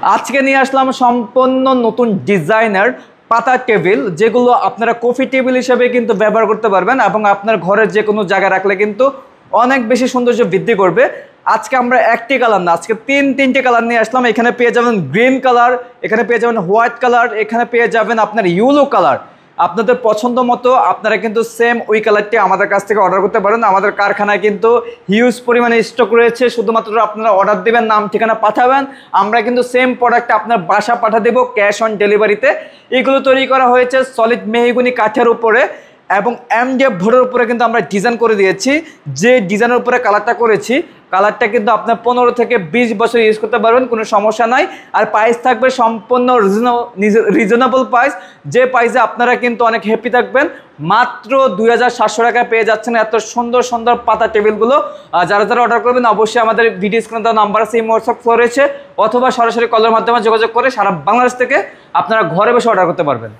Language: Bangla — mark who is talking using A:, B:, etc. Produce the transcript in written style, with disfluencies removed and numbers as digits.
A: আজকে নিয়ে আসলাম সম্পূর্ণ নতুন ডিজাইনার পাতা টেবিল, যেগুলো আপনারা কফি টেবিল হিসেবে কিন্তু ব্যবহার করতে পারবেন এবং আপনার ঘরের যে কোনো জায়গায় রাখলে কিন্তু অনেক বেশি সৌন্দর্য বৃদ্ধি করবে। আজকে আমরা একটি কালার না, আজকে তিনটে কালার নিয়ে আসলাম। এখানে পেয়ে যাবেন গ্রিন কালার, এখানে পেয়ে যাবেন হোয়াইট কালার, এখানে পেয়ে যাবেন আপনার ইয়েলো কালার। আপনাদের পছন্দ মতো আপনারা কিন্তু সেম ওই কালারটি আমাদের কাছ থেকে অর্ডার করতে পারেন। আমাদের কারখানায় কিন্তু হিউজ পরিমাণে স্টক রয়েছে, শুধুমাত্র আপনারা অর্ডার দেবেন, নাম ঠিকানা পাঠাবেন, আমরা কিন্তু সেম প্রোডাক্ট আপনার বাসা পাঠা দেবো ক্যাশ অন ডেলিভারিতে। এগুলো তৈরি করা হয়েছে সলিড মেহগনি কাঠের উপরে এবং এমডিএফ বোর্ডের উপরে কিন্তু আমরা ডিজাইন করে দিয়েছি। যে ডিজাইনের উপরে কালারটা করেছি, কালারটা কিন্তু আপনার 15 থেকে 20 বছর ইউজ করতে পারবেন, কোনো সমস্যা নাই। আর প্রাইস থাকবে সম্পূর্ণ রিজনেবল প্রাইস, যে প্রাইসে আপনারা কিন্তু অনেক হ্যাপি থাকবেন। মাত্র 2700 টাকায় পেয়ে যাচ্ছেন এত সুন্দর সুন্দর পাতা টেবিলগুলো। যারা যারা অর্ডার করবেন অবশ্যই আমাদের ভিডিও স্ক্রিনে দেওয়া নাম্বার আছে, হোয়াটসঅ্যাপ ফ্লোর রয়েছে, অথবা সরাসরি কলের মাধ্যমে যোগাযোগ করে সারা বাংলাদেশ থেকে আপনারা ঘরে বসে অর্ডার করতে পারবেন।